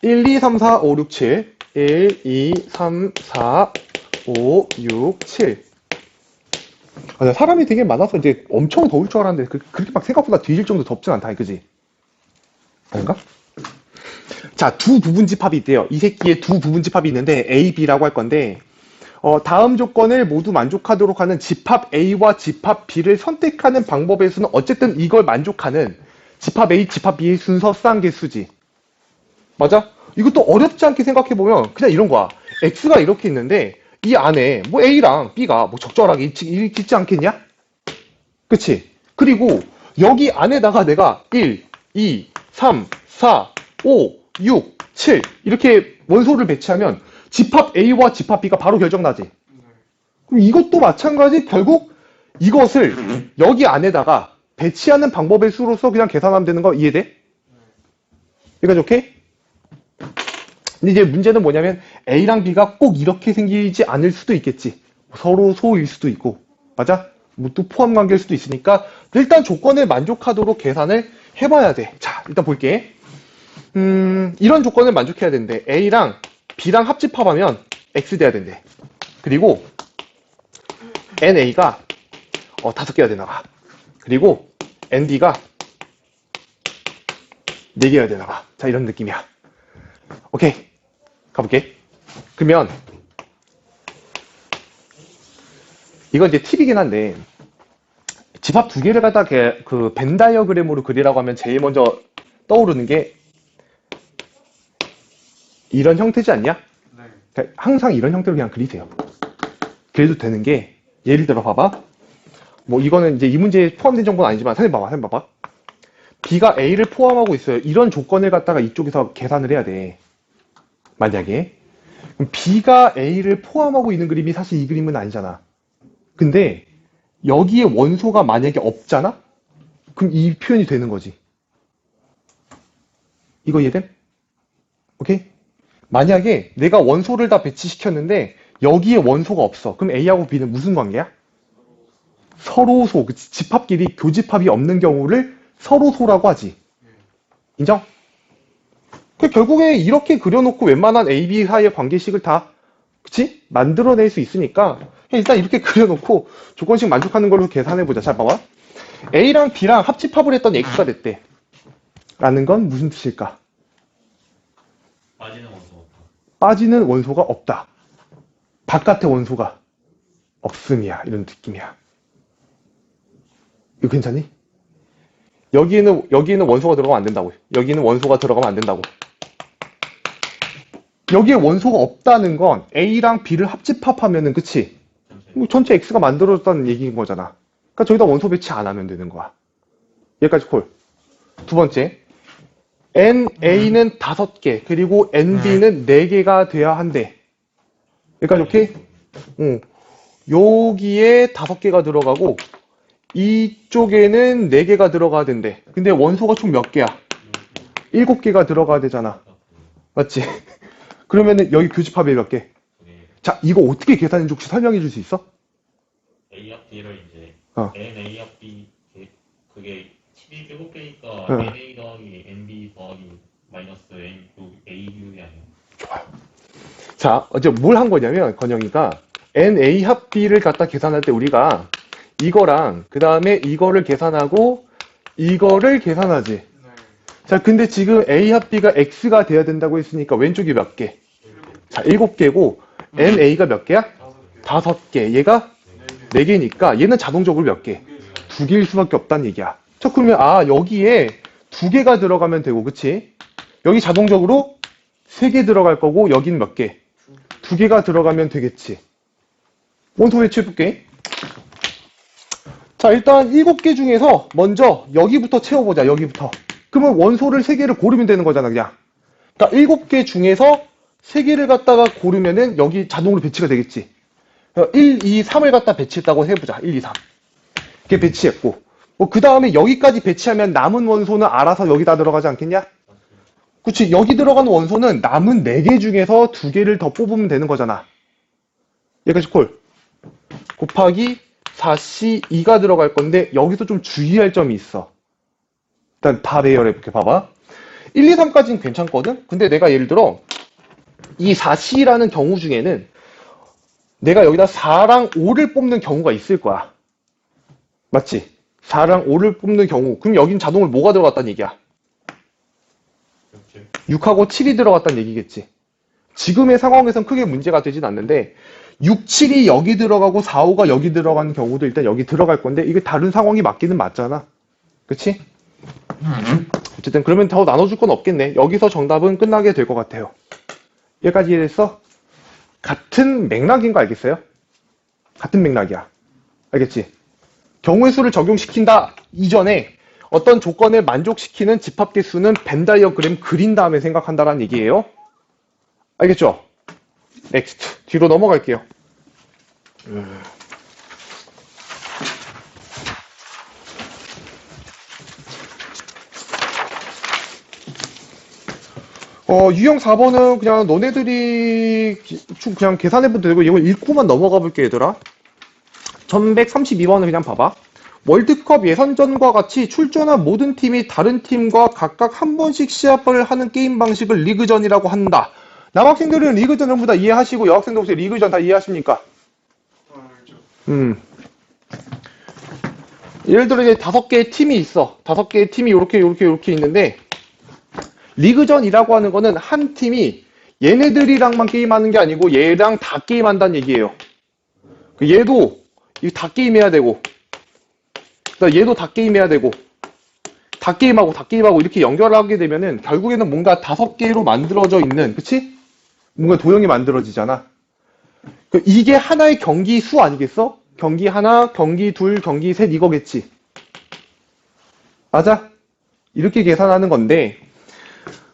1, 2, 3, 4, 5, 6, 7 1, 2, 3, 4, 5, 6, 7 사람이 되게 많아서 이제 엄청 더울 줄 알았는데 그렇게 막 생각보다 뒤질 정도 덥진 않다 그지? 아닌가? 자, 두 부분집합이 있대요. 이 새끼의 두 부분집합이 있는데 A, B라고 할 건데 다음 조건을 모두 만족하도록 하는 집합 A와 집합 B를 선택하는 방법에서는 어쨌든 이걸 만족하는 집합 A, 집합 B의 순서 쌍계수지. 맞아? 이것도 어렵지 않게 생각해보면 그냥 이런 거야. X가 이렇게 있는데 이 안에 뭐 A랑 B가 뭐 적절하게 있지 않겠냐? 그치? 그리고 여기 안에다가 내가 1, 2, 3, 4, 5, 6, 7 이렇게 원소를 배치하면 집합 A와 집합 B가 바로 결정나지. 네. 그럼 이것도 마찬가지 결국 이것을 여기 안에다가 배치하는 방법의 수로서 그냥 계산하면 되는 거 이해돼? 여기까지 오케이? 근데 이제 문제는 뭐냐면 A랑 B가 꼭 이렇게 생기지 않을 수도 있겠지. 서로 소일 수도 있고. 맞아? 뭐 또 포함 관계일 수도 있으니까 일단 조건을 만족하도록 계산을 해봐야 돼. 자, 일단 볼게. 이런 조건을 만족해야 된대. A랑 B랑 합집합하면 X 돼야 된대. 그리고 NA가 5개가 되나 봐. 그리고 NB가 4개가 되나 봐. 자, 이런 느낌이야. 오케이. 가볼게. 그러면 이건 이제 팁이긴 한데 집합 두 개를 갖다 그 벤 다이어그램으로 그리라고 하면 제일 먼저 떠오르는 게 이런 형태지 않냐? 네. 그러니까 항상 이런 형태로 그냥 그리세요. 그래도 되는 게 예를 들어 봐봐. 뭐 이거는 이제 이 문제에 포함된 정보는 아니지만 선생님 봐봐. B가 A를 포함하고 있어요. 이런 조건을 갖다가 이쪽에서 계산을 해야 돼. 만약에 그럼 B가 A를 포함하고 있는 그림이 사실 이 그림은 아니잖아. 근데 여기에 원소가 만약에 없잖아? 그럼 이 표현이 되는 거지. 이거 이해됨? 오케이? 만약에 내가 원소를 다 배치시켰는데 여기에 원소가 없어. 그럼 A하고 B는 무슨 관계야? 서로소. 집합끼리 교집합이 없는 경우를 서로소라고 하지. 인정? 결국에 이렇게 그려놓고 웬만한 A, B 사이의 관계식을 다 그치? 만들어낼 수 있으니까 일단 이렇게 그려놓고 조건식 만족하는 걸로 계산해보자. 잘 봐봐. A랑 B랑 합집합을 했더니 X가 됐대. 라는 건 무슨 뜻일까? 빠지는 원소가 없다. 빠지는 원소가 없다. 바깥에 원소가 없음이야. 이런 느낌이야. 이거 괜찮니? 여기에는 원소가 들어가면 안 된다고. 여기는 원소가 들어가면 안 된다고. 여기에 원소가 없다는 건 A랑 B를 합집합하면은 그치? 전체 X가 만들어졌다는 얘기인 거잖아. 그러니까 저기다 원소 배치 안 하면 되는 거야. 여기까지 콜. 두 번째. NA는 5개, 그리고 NB는 4개가 돼야 한대. 여기까지 오케이? 응. 여기에 5개가 들어가고, 이쪽에는 4개가 들어가야 된대. 근데 원소가 총 몇 개야? 7개가 들어가야 되잖아. 맞지? 그러면은 여기 교집합이 몇 개? 자, 이거 어떻게 계산했는지 혹시 설명해 줄 수 있어? A 합 B를 이제 어. N A 합 B 그게 17개니까 응. N A 더하기 N B 더하기 마이너스 N A U이 아니에요? 좋아요. 자, 어제 뭘 한 거냐면, 건영이가 NA 합 B를 갖다 계산할 때 우리가 이거랑 그 다음에 이거를 계산하고 이거를 계산하지. 네. 자, 근데 지금 A 합 B가 X가 돼야 된다고 했으니까 왼쪽이 몇 개? 자, 7개고 NA가 몇 개야? 5개. 얘가 4개니까 얘는 자동적으로 몇 개? 2개일 수밖에 없다는 얘기야. 자, 그러면 여기에 2개가 들어가면 되고, 그치? 여기 자동적으로 3개 들어갈 거고 여긴 몇 개? 2개가 들어가면 되겠지. 원소 배치해볼게. 자, 일단 7개 중에서 먼저 여기부터 채워보자. 여기부터. 그러면 원소를 3개를 고르면 되는 거잖아, 그냥. 그러니까 7개 중에서 3개를 갖다가 고르면은 여기 자동으로 배치가 되겠지. 1, 2, 3을 갖다 배치했다고 해보자. 1, 2, 3. 이렇게 배치했고. 그 다음에 여기까지 배치하면 남은 원소는 알아서 여기다 들어가지 않겠냐? 그치. 여기 들어가는 원소는 남은 4개 중에서 2개를 더 뽑으면 되는 거잖아. 여기까지 콜. 곱하기 4C2가 들어갈 건데 여기서 좀 주의할 점이 있어. 일단 다 배열해볼게. 봐봐. 1, 2, 3까지는 괜찮거든? 근데 내가 예를 들어 이 4C라는 경우 중에는 내가 여기다 4랑 5를 뽑는 경우가 있을 거야. 맞지? 4랑 5를 뽑는 경우. 그럼 여긴 자동으로 뭐가 들어갔다는 얘기야? 6하고 7이 들어갔다는 얘기겠지. 지금의 상황에선 크게 문제가 되진 않는데 6, 7이 여기 들어가고 4, 5가 여기 들어가는 경우도 일단 여기 들어갈 건데 이게 다른 상황이 맞기는 맞잖아. 그치? 어쨌든 그러면 더 나눠줄 건 없겠네. 여기서 정답은 끝나게 될 것 같아요. 여기까지 이해됐어? 같은 맥락인 거 알겠어요? 같은 맥락이야. 알겠지? 경우의 수를 적용시킨다 이전에 어떤 조건을 만족시키는 집합계수는 벤 다이어그램 그린 다음에 생각한다라는 얘기예요. 알겠죠? 넥스트. 뒤로 넘어갈게요. 유형 4번은 그냥 너네들이 그냥 계산해도 되고 이걸 읽고만 넘어가 볼게 얘들아. 1132번은 그냥 봐봐. 월드컵 예선전과 같이 출전한 모든 팀이 다른 팀과 각각 한 번씩 시합을 하는 게임 방식을 리그전이라고 한다. 남학생들은 리그전 전부 다 이해하시고 여학생들 혹시 리그전 다 이해하십니까? 예를 들어 이제 5개의 팀이 있어. 5개의 팀이 이렇게 있는데 리그전이라고 하는 거는 한 팀이 얘네들이랑만 게임하는 게 아니고 얘랑 다 게임한다는 얘기예요. 얘도 이거 다 게임해야 되고 얘도 다 게임해야 되고 다 게임하고 이렇게 연결하게 되면은 결국에는 뭔가 5개로 만들어져 있는, 그치? 뭔가 도형이 만들어지잖아. 이게 하나의 경기 수 아니겠어? 경기 하나, 경기 둘, 경기 셋 이거겠지. 맞아? 이렇게 계산하는 건데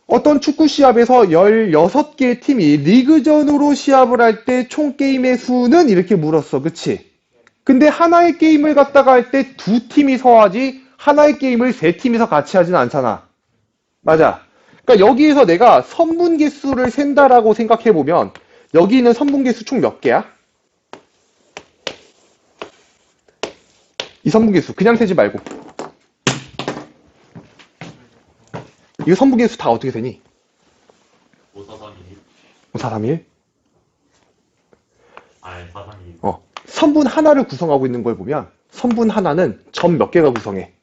어떤 축구 시합에서 16개의 팀이 리그전으로 시합을 할 때 총 게임의 수는 이렇게 물었어. 그치? 근데 하나의 게임을 갖다가 할 때 2팀이서 하지 하나의 게임을 3팀이서 같이 하진 않잖아. 맞아. 그러니까 여기에서 내가 선분 개수를 센다라고 생각해보면 여기 있는 선분 개수 총 몇 개야? 이 선분 개수 그냥 세지 말고 이거 선분 개수 다 어떻게 되니? 5431. 5431? 431. 선분 하나를 구성하고 있는 걸 보면 선분 하나는 점 몇 개가 구성해?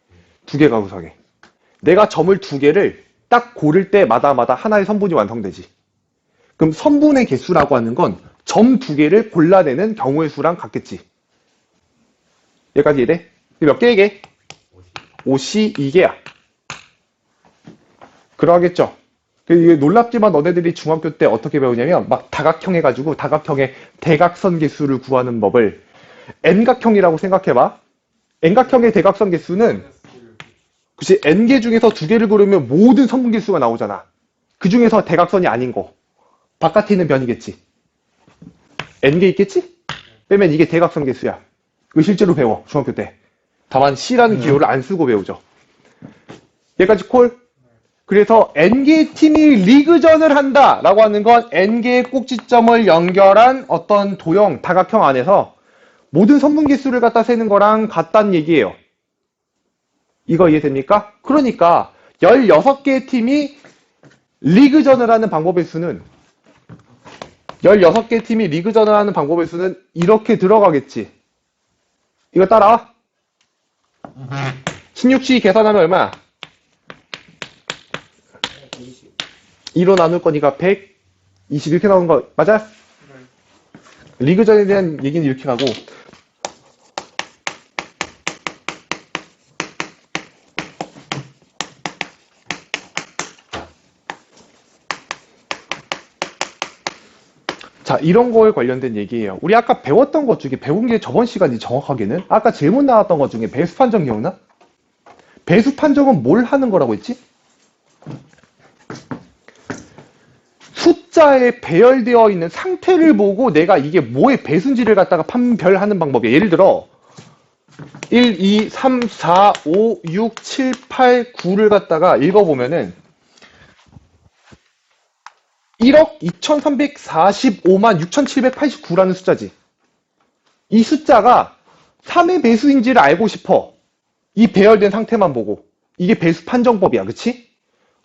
2개가 구성해. 내가 점을 2개를 딱 고를 때마다 하나의 선분이 완성되지. 그럼 선분의 개수라고 하는 건 점 2개를 골라내는 경우의 수랑 같겠지. 여기까지 이해돼? 몇 개이게? 52개야. 그러하겠죠. 이게 놀랍지만 너네들이 중학교 때 어떻게 배우냐면 막 다각형 해가지고 다각형의 대각선 개수를 구하는 법을 N각형이라고 생각해봐. N각형의 대각선 개수는 그치 N개 중에서 2개를 고르면 모든 선분 개수가 나오잖아. 그 중에서 대각선이 아닌 거 바깥에 있는 변이겠지. N개 있겠지? 빼면 이게 대각선 개수야. 이거 실제로 배워 중학교 때. 다만 C라는 기호를 안 쓰고 배우죠. 여기까지 콜? 그래서 N개의 팀이 리그전을 한다라고 하는 건 N개의 꼭지점을 연결한 어떤 도형, 다각형 안에서 모든 선분 개수를 갖다 세는 거랑 같다는 얘기예요. 이거 이해됩니까? 그러니까 16개의 팀이 리그전을 하는 방법의 수는 16개의 팀이 리그전을 하는 방법의 수는 이렇게 들어가겠지. 이거 따라와. 16씩 계산하면 얼마야? 2로 나눌 거니까 120 이렇게 나오는 거 맞아? 리그전에 대한 얘기는 이렇게 가고 자, 이런 거에 관련된 얘기예요. 우리 아까 배웠던 것 중에 배운 게 저번 시간이 정확하게는 아까 질문 나왔던 것 중에 배수 판정 기억나? 배수 판정은 뭘 하는 거라고 했지? 숫자에 배열되어 있는 상태를 보고 내가 이게 뭐의 배수인지를 갖다가 판별하는 방법이야. 예를 들어 1, 2, 3, 4, 5, 6, 7, 8, 9를 갖다가 읽어보면은 1억 2345만 6789라는 숫자지. 이 숫자가 3의 배수인지를 알고 싶어. 이 배열된 상태만 보고. 이게 배수 판정법이야. 그치?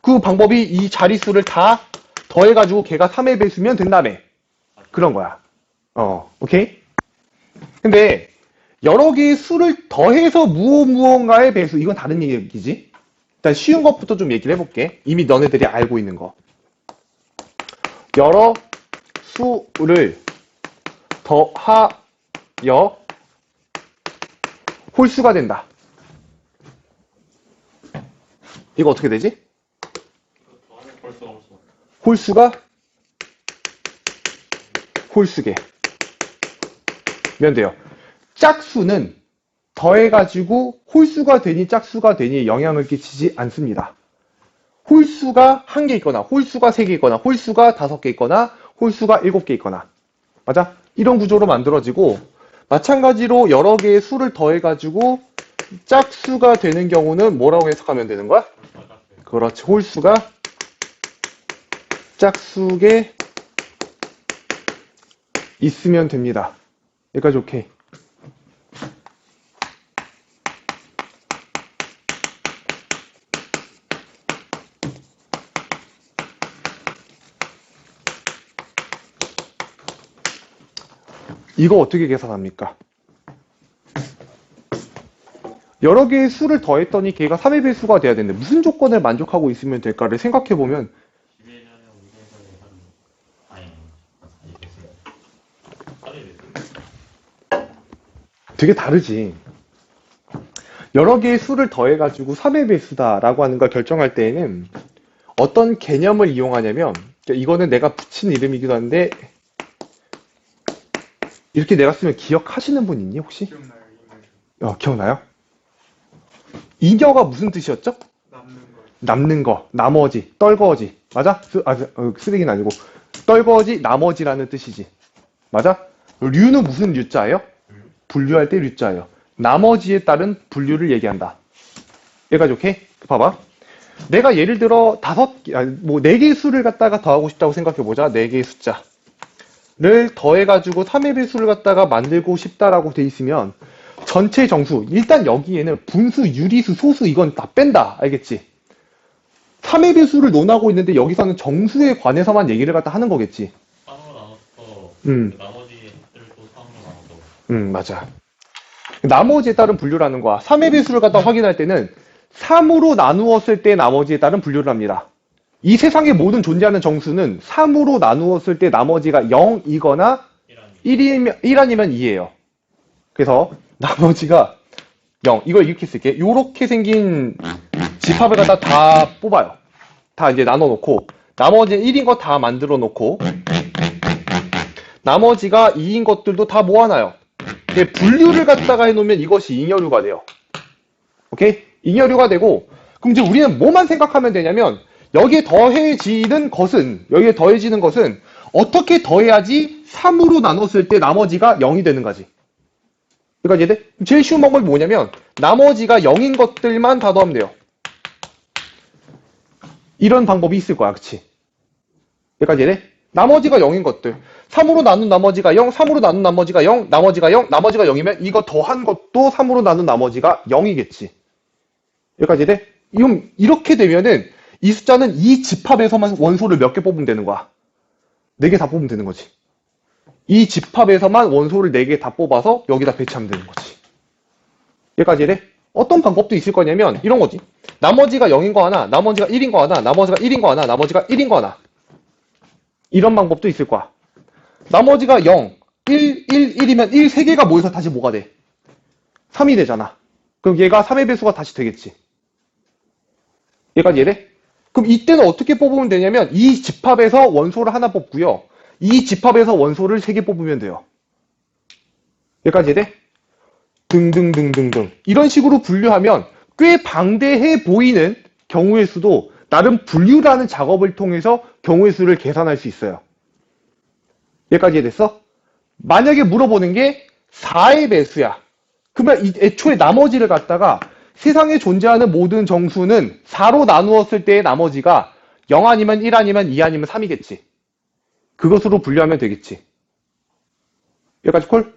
그 방법이 이 자릿수를 다 더해가지고 걔가 3의 배수면 된다며. 그런 거야. 오케이? 근데 여러 개의 수를 더해서 무언가의 배수. 이건 다른 얘기지. 일단 쉬운 것부터 좀 얘기를 해볼게. 이미 너네들이 알고 있는 거. 여러 수를 더하여 홀수가 된다. 이거 어떻게 되지? 더하면 벌써 없어. 홀수가 홀수게 면 돼요. 짝수는 더해가지고 홀수가 되니 짝수가 되니 영향을 끼치지 않습니다. 홀수가 1개 있거나 홀수가 3개 있거나 홀수가 5개 있거나 홀수가 7개 있거나 맞아? 이런 구조로 만들어지고 마찬가지로 여러 개의 수를 더해가지고 짝수가 되는 경우는 뭐라고 해석하면 되는 거야? 그렇지. 홀수가 짝수에 있으면 됩니다. 여기까지 오케이. 이거 어떻게 계산합니까? 여러 개의 수를 더했더니 걔가 3의 배수가 돼야 되는데 무슨 조건을 만족하고 있으면 될까를 생각해보면 기회냐면 우리에서 아니 사례 되게 다르지. 여러 개의 수를 더해가지고 3의 배수다라고 하는 걸 결정할 때에는 어떤 개념을 이용하냐면 이거는 내가 붙인 이름이기도 한데 이렇게 내가 쓰면 기억하시는 분 있니 혹시? 기억나요, 이말. 기억나요? 잉여가 무슨 뜻이었죠? 남는 거. 남는 거, 나머지, 떨거지. 맞아? 쓰레기는 아니고 떨거지, 나머지라는 뜻이지. 맞아? 류는 무슨 류자예요? 분류할 때 류자예요. 나머지에 따른 분류를 얘기한다. 여기까지 오케이? 봐봐. 내가 예를 들어 4개의 수를 갖다가 더하고 싶다고 생각해보자. 4개의 숫자를 더해가지고 3의 배수를 갖다가 만들고 싶다라고 돼 있으면 전체 정수, 일단 여기에는 분수, 유리수, 소수 이건 다 뺀다. 알겠지? 3의 배수를 논하고 있는데 여기서는 정수에 관해서만 얘기를 갖다 하는 거겠지. 3으로 나눠서 나머지 것들도 3으로 나눠서 맞아. 나머지에 따른 분류라는 거야. 3의 배수를 갖다 확인할 때는 3으로 나누었을 때 나머지에 따른 분류를 합니다. 이 세상의 모든 존재하는 정수는 3으로 나누었을 때 나머지가 0이거나 1 아니면 2예요. 그래서 나머지가 0. 이걸 이렇게 쓸게. 이렇게 생긴 집합을 갖다 다 뽑아요. 다 이제 나눠 놓고 나머지 1인 거 다 만들어 놓고 나머지가 2인 것들도 다 모아놔요. 분류를 갖다가 해놓으면 이것이 잉여류가 돼요. 오케이? 잉여류가 되고 그럼 이제 우리는 뭐만 생각하면 되냐면 여기에 더해지는 것은 어떻게 더해야지 3으로 나눴을 때 나머지가 0이 되는 거지. 그러니까 이제 제일 쉬운 방법이 뭐냐면 나머지가 0인 것들만 다 더하면 돼요. 이런 방법이 있을 거야. 그치? 여기까지 이해? 나머지가 0인 것들. 3으로 나눈 나머지가 0, 3으로 나눈 나머지가 0, 나머지가 0, 나머지가 0이면 이거 더한 것도 3으로 나눈 나머지가 0이겠지. 여기까지 이해? 이렇게 되면은 이 숫자는 이 집합에서만 원소를 몇 개 뽑으면 되는 거야. 4개 다 뽑으면 되는 거지. 이 집합에서만 원소를 4개 다 뽑아서 여기다 배치하면 되는 거지. 여기까지 이해? 어떤 방법도 있을 거냐면 이런 거지. 나머지가 0인 거 하나, 나머지가 1인 거 하나, 나머지가 1인 거 하나, 나머지가 1인 거 하나. 이런 방법도 있을 거야. 나머지가 0, 1, 1, 1이면 1, 3개가 모여서 다시 뭐가 돼? 3이 되잖아. 그럼 얘가 3의 배수가 다시 되겠지. 얘까지 이해? 그럼 이때는 어떻게 뽑으면 되냐면 이 집합에서 원소를 하나 뽑고요. 이 집합에서 원소를 3개 뽑으면 돼요. 여기까지 이해? 등등등등등. 이런 식으로 분류하면 꽤 방대해 보이는 경우의 수도 나름 분류라는 작업을 통해서 경우의 수를 계산할 수 있어요. 여기까지 이해됐어? 만약에 물어보는 게 4의 배수야. 그러면 애초에 나머지를 갖다가 세상에 존재하는 모든 정수는 4로 나누었을 때의 나머지가 0 아니면 1 아니면 2 아니면 3이겠지. 그것으로 분류하면 되겠지. 여기까지 콜?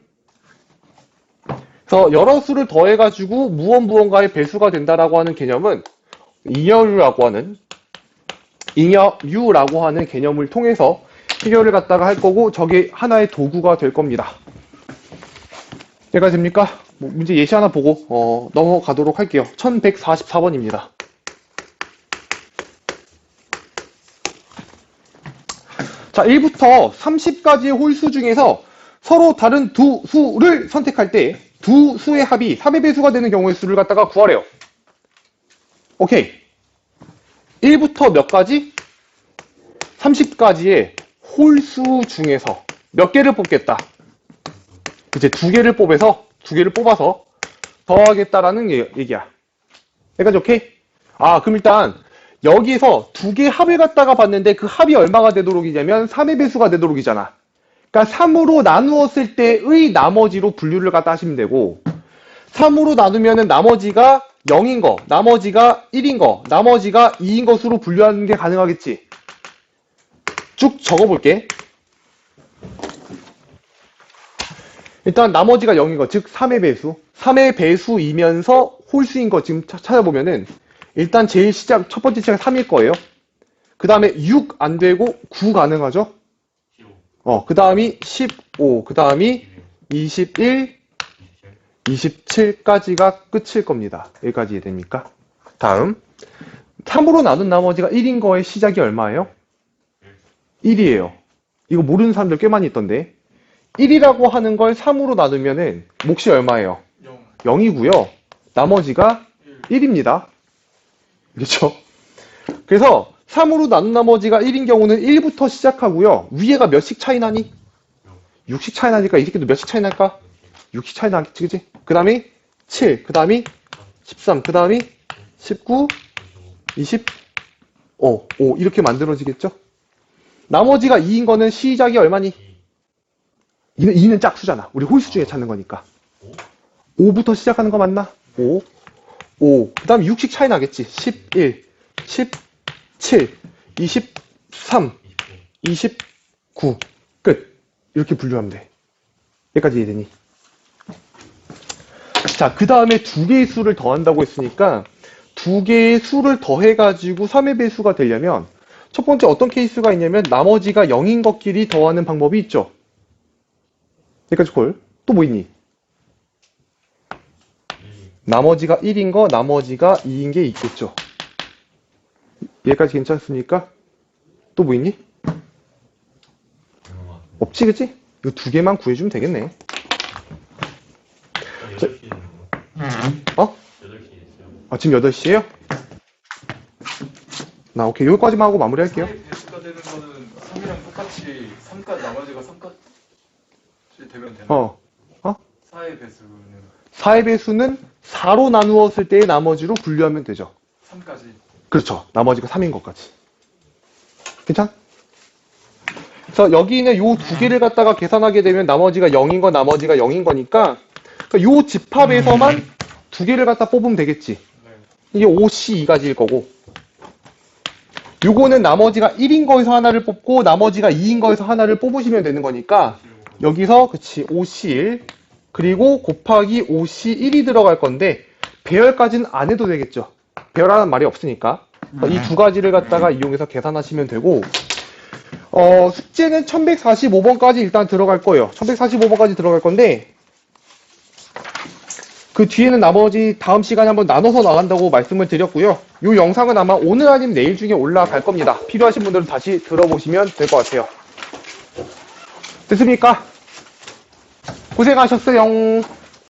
그래서 여러 수를 더해가지고 무언가의 배수가 된다라고 하는 개념은 잉여류라고 하는 개념을 통해서 해결을 갖다가 할 거고 저게 하나의 도구가 될 겁니다. 여기까지 됩니까? 문제 예시 하나 보고 넘어가도록 할게요. 1144번입니다. 자, 1부터 30까지의 홀수 중에서 서로 다른 두 수를 선택할 때 두 수의 합이 3의 배수가 되는 경우의 수를 갖다가 구하래요. 오케이. 1부터 몇 가지? 30까지의 홀수 중에서 몇 개를 뽑겠다. 이제 두 개를 뽑아서 더하겠다라는 얘기야. 여기까지 오케이? 그럼 일단 여기서 두 개 합을 갖다가 봤는데 그 합이 얼마가 되도록이냐면 3의 배수가 되도록이잖아. 그러니까 3으로 나누었을 때의 나머지로 분류를 갖다 하시면 되고 3으로 나누면은 나머지가 0인 거, 나머지가 1인 거, 나머지가 2인 것으로 분류하는 게 가능하겠지. 쭉 적어볼게. 일단 나머지가 0인 거, 즉 3의 배수. 3의 배수이면서 홀수인 거 지금 찾아보면은 일단 제일 첫 번째 시작이 3일 거예요. 그 다음에 6 안 되고 9 가능하죠? 그 다음이 15, 그 다음이 21, 27까지가 끝일 겁니다. 여기까지 이해됩니까? 다음 3으로 나눈 나머지가 1인 거의 시작이 얼마예요? 1이에요. 이거 모르는 사람들 꽤 많이 있던데 1이라고 하는 걸 3으로 나누면은 몫이 얼마예요? 0이고요. 나머지가 1입니다. 그렇죠? 그래서 3으로 나눈 나머지가 1인 경우는 1부터 시작하고요. 위에가 몇씩 차이 나니? 6씩 차이 나니까 이 새끼도 몇씩 차이 날까? 6씩 차이 나겠지, 그치? 그 다음에 7, 그 다음에 13, 그 다음에 19, 25, 5 이렇게 만들어지겠죠? 나머지가 2인 거는 시작이 얼마니? 2는 짝수잖아. 우리 홀수 중에 찾는 거니까. 5부터 시작하는 거 맞나? 5, 그 다음에 6씩 차이 나겠지? 11, 17, 23, 29, 끝. 이렇게 분류하면 돼. 여기까지 이해되니? 자, 그 다음에 두 개의 수를 더한다고 했으니까 두 개의 수를 더해가지고 3의 배수가 되려면 첫 번째 어떤 케이스가 있냐면 나머지가 0인 것끼리 더하는 방법이 있죠. 여기까지 콜. 또 뭐 있니? 나머지가 1인 거, 나머지가 2인 게 있겠죠. 얘까지 괜찮습니까? 또 뭐 있니? 없지, 그치? 이거 두 개만 구해주면 되겠네. 어? 지금 8시에요? 오케이. 여기까지만 하고 마무리할게요. 3의 배수가 되는 거는 3이랑 똑같이 3까지 나머지가 3까지 되면 되나요? 4의 배수는 4의 배수는 4로 나누었을 때의 나머지로 분류하면 되죠. 3까지. 그렇죠. 나머지가 3인 것까지. 괜찮? 그래서 여기 있는 요 두 개를 갖다가 계산하게 되면 나머지가 0인 거, 나머지가 0인 거니까 요 집합에서만 두 개를 갖다 뽑으면 되겠지. 이게 5C2가지일 거고 요거는 나머지가 1인 거에서 하나를 뽑고 나머지가 2인 거에서 하나를 뽑으시면 되는 거니까 여기서 그치 5C1 그리고 곱하기 5C1이 들어갈 건데 배열까지는 안 해도 되겠죠. 배열하는 말이 없으니까 이 두 가지를 갖다가 이용해서 계산하시면 되고 숙제는 1145번까지 일단 들어갈 거예요. 1145번까지 들어갈 건데 그 뒤에는 나머지 다음 시간에 한번 나눠서 나간다고 말씀을 드렸고요. 이 영상은 아마 오늘 아니면 내일 중에 올라갈 겁니다. 필요하신 분들은 다시 들어보시면 될 것 같아요. 됐습니까? 고생하셨어요.